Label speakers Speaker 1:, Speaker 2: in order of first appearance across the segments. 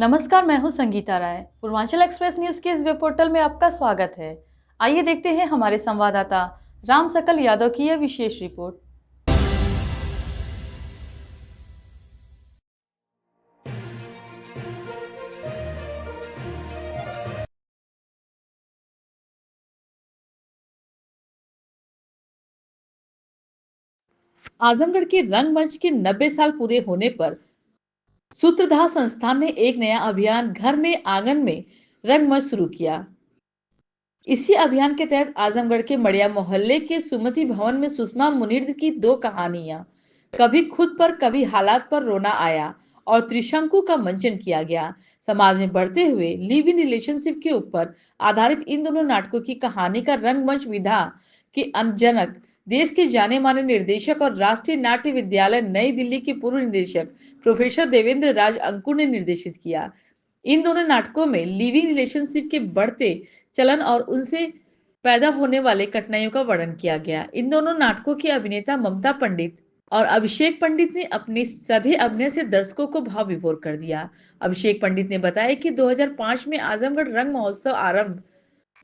Speaker 1: नमस्कार, मैं हूं संगीता राय। पूर्वांचल एक्सप्रेस न्यूज के इस वेब पोर्टल में आपका स्वागत है। आइए देखते हैं हमारे संवाददाता राम सकल यादव की यह विशेष रिपोर्ट। आजमगढ़ के रंगमंच के 90 साल पूरे होने पर सूत्रधार संस्थान ने एक नया अभियान घर में आंगन में रंगमंच शुरू किया। इसी अभियान के तहत आजमगढ़ के मड़िया मोहल्ले के सुमति भवन में सुषमा मुनिर्द की दो कहानियां, कभी खुद पर कभी हालात पर रोना आया और त्रिशंकु का मंचन किया गया। समाज में बढ़ते हुए लिव इन रिलेशनशिप के ऊपर आधारित इन दोनों नाटकों की कहानी का रंगमंच विधा के जनक, देश के जाने माने निर्देशक और राष्ट्रीय नाट्य विद्यालय नई दिल्ली के पूर्व निदेशक प्रोफेसर देवेंद्र राज अंकुर ने निर्देशित किया। इन दोनों नाटकों में लिविंग रिलेशनशिप के बढ़ते चलन और उनसे पैदा होने वाले कठिनाइयों का वर्णन किया गया। इन दोनों नाटकों की अभिनेता ममता पंडित और अभिषेक पंडित ने अपने सधे अभिनय से दर्शकों को भाव विभोर कर दिया। अभिषेक पंडित ने बताया कि 2005 में आजमगढ़ रंग महोत्सव आरंभ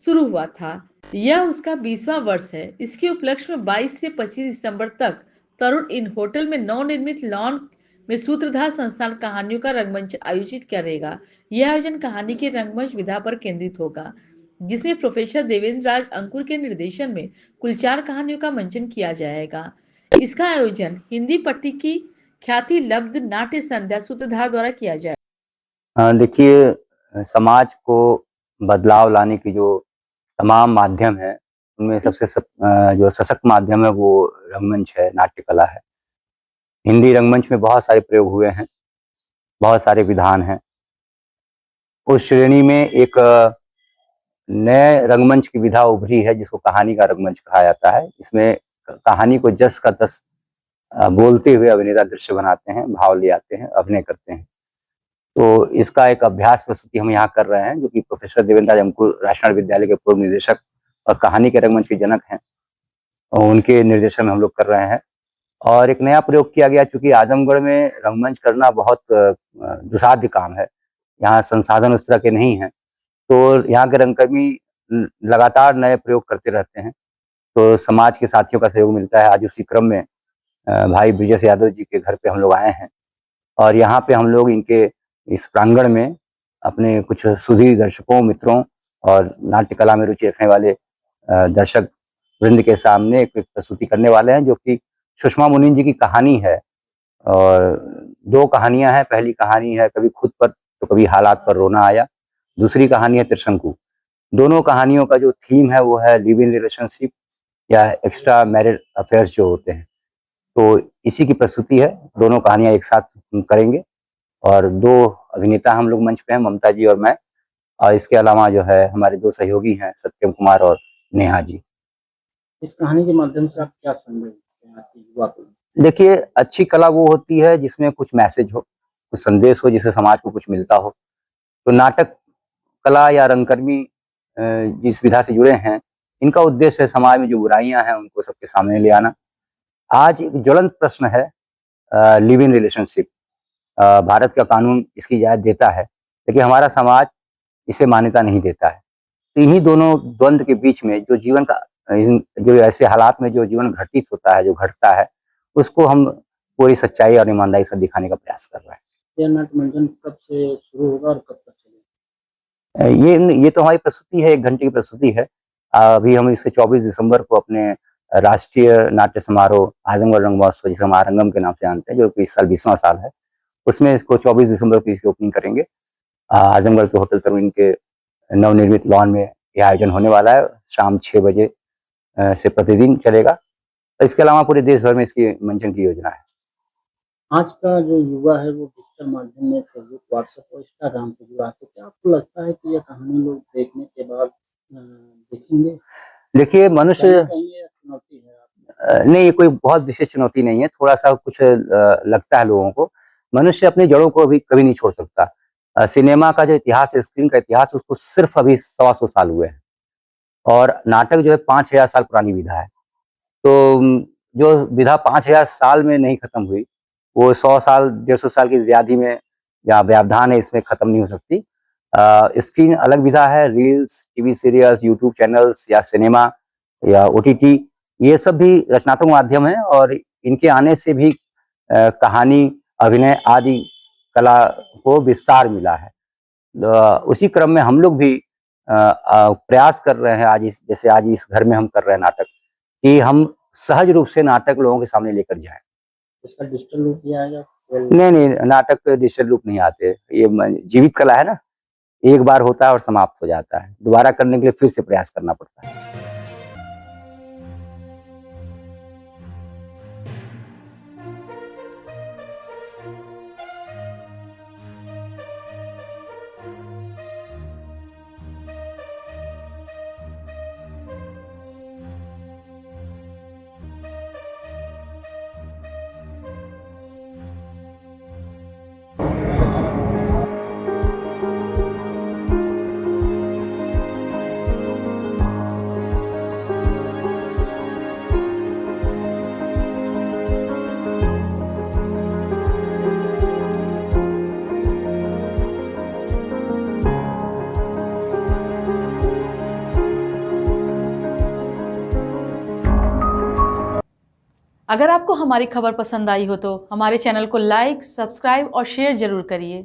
Speaker 1: शुरू हुआ था। यह उसका 20वां वर्ष है। इसके उपलक्ष्य में 22 से 25 दिसंबर तक तरुण इन होटल में नवनिर्मित लॉन में सूत्रधार संस्थान कहानियों का रंगमंच आयोजित करेगा। यह आयोजन कहानी के रंगमंच विधा पर केंद्रित होगा, जिसमें प्रोफेसर देवेंद्र राज अंकुर के निर्देशन में कुल 4 कहानियों का मंचन किया जाएगा। इसका आयोजन हिंदी पट्टी की ख्याति लब्ध नाट्य संध्या सूत्रधार द्वारा किया जाएगा।
Speaker 2: देखिए, समाज को बदलाव लाने की जो तमाम माध्यम है, उनमें सबसे जो सशक्त माध्यम है वो रंगमंच है, नाट्य कला है। हिंदी रंगमंच में बहुत सारे प्रयोग हुए हैं, बहुत सारे विधान हैं। उस श्रेणी में एक नए रंगमंच की विधा उभरी है जिसको कहानी का रंगमंच कहा जाता है। इसमें कहानी को जस का तस बोलते हुए अभिनेता दृश्य बनाते हैं, भाव ले आते हैं, अभिनय करते हैं। तो इसका एक अभ्यास प्रस्तुति हम यहाँ कर रहे हैं, जो कि प्रोफेसर देवेंद्र राज अंकुर राष्ट्रीय विद्यालय के पूर्व निदेशक और कहानी के रंगमंच के जनक हैं, और उनके निर्देशन में हम लोग कर रहे हैं। और एक नया प्रयोग किया गया, चूंकि आजमगढ़ में रंगमंच करना बहुत दुसाध्य काम है, यहाँ संसाधन उस तरह के नहीं हैं, तो यहाँ के रंगकर्मी लगातार नए प्रयोग करते रहते हैं। तो समाज के साथियों का सहयोग मिलता है। आज उसी क्रम में भाई ब्रिजेश यादव जी के घर पे हम लोग आए हैं, और यहाँ पे हम लोग इनके इस प्रांगण में अपने कुछ सुधी दर्शकों, मित्रों और नाट्य कला में रुचि रखने वाले दर्शक वृंद के सामने एक प्रस्तुति करने वाले हैं, जो कि सुषमा मुनिर्द जी की कहानी है। और 2 कहानियां हैं। पहली कहानी है कभी खुद पर तो कभी हालात पर रोना आया। दूसरी कहानी है त्रिशंकु। दोनों कहानियों का जो थीम है वो है लिव इन रिलेशनशिप या एक्स्ट्रा मैरिड अफेयर्स जो होते हैं। तो इसी की प्रस्तुति है। दोनों कहानियां एक साथ करेंगे, और 2 अभिनेता हम लोग मंच पे हैं, ममता जी और मैं। और इसके अलावा जो है हमारे 2 सहयोगी हैं, सत्यम कुमार और नेहा जी।
Speaker 3: इस कहानी के माध्यम से आप क्या संदेश देते हैं आपके युवा को?
Speaker 2: देखिए, अच्छी कला वो होती है जिसमें कुछ मैसेज हो, कुछ संदेश हो, जिससे समाज को कुछ मिलता हो। तो नाटक कला या रंगकर्मी जिस विधा से जुड़े हैं, इनका उद्देश्य है समाज में जो बुराइयां हैं उनको सबके सामने ले आना। आज एक ज्वलंत प्रश्न है लिव इन रिलेशनशिप। भारत का कानून इसकी इजाजत देता है, लेकिन हमारा समाज इसे मान्यता नहीं देता है। तो इन्हीं दोनों द्वंद्व के बीच में जो जीवन का जो ऐसे हालात में जो जीवन घटित होता है, जो घटता है, उसको हम पूरी सच्चाई और ईमानदारी से दिखाने का प्रयास कर रहे हैं।
Speaker 3: यह नाट्य मंचन कब से शुरू होगा और कब तक चलेगा?
Speaker 2: ये तो हमारी प्रस्तुति है, 1 घंटे की प्रस्तुति है। अभी हम इसे 24 दिसंबर को अपने राष्ट्रीय नाट्य समारोह आजमगढ़ रंग महोत्सव, जिसे हम आरंगम के नाम से जानते हैं, जो कि इस साल 20वां साल है, उसमें इसको 24 दिसंबर को इसकी ओपनिंग करेंगे। आजमगढ़ के होटल तरुण के नवनिर्मित लॉन में यह आयोजन होने वाला है। शाम 6 बजे से प्रतिदिन चलेगा। इसके अलावा पूरे देश भर में इसकी मंचन की योजना है।
Speaker 3: आज का जो युवा है वो डिजिटल माध्यम में फेसबुक, व्हाट्सएप और इंस्टाग्राम पे जुड़ा है, तो क्या आपको लगता है कि यह कहानी लोग देखने के बाद देखेंगे?
Speaker 2: देखिए, मनुष्य
Speaker 3: चुनौती है
Speaker 2: नहीं, ये कोई बहुत विशेष चुनौती नहीं है। थोड़ा सा कुछ लगता है लोगों को। मनुष्य अपनी जड़ों को अभी कभी नहीं छोड़ सकता। सिनेमा का जो इतिहास है, स्क्रीन का इतिहास, उसको सिर्फ अभी 125 साल हुए हैं, और नाटक जो है 5000 साल पुरानी विधा है। तो जो विधा 5000 साल में नहीं खत्म हुई, वो 100 साल, 150 साल की व्याधि में या व्यवधान है इसमें खत्म नहीं हो सकती। इसकी अलग विधा है, reels, TV serials, YouTube channels या सिनेमा या ओटीटी, ये सब भी रचनात्मक माध्यम है और इनके आने से भी कहानी, अभिनय आदि कला को विस्तार मिला है। उसी क्रम में हम लोग भी प्रयास कर रहे हैं, जैसे आज इस घर में हम कर रहे हैं नाटक, कि हम सहज रूप से नाटक लोगों के सामने लेकर जाएं।
Speaker 3: इसका डिजिटल रूप भी आएगा?
Speaker 2: नहीं, नाटक डिजिटल रूप नहीं आते, ये जीवित कला है ना, एक बार होता है और समाप्त हो जाता है, दोबारा करने के लिए फिर से प्रयास करना पड़ता है।
Speaker 1: अगर आपको हमारी खबर पसंद आई हो तो हमारे चैनल को लाइक, सब्सक्राइब और शेयर जरूर करिए।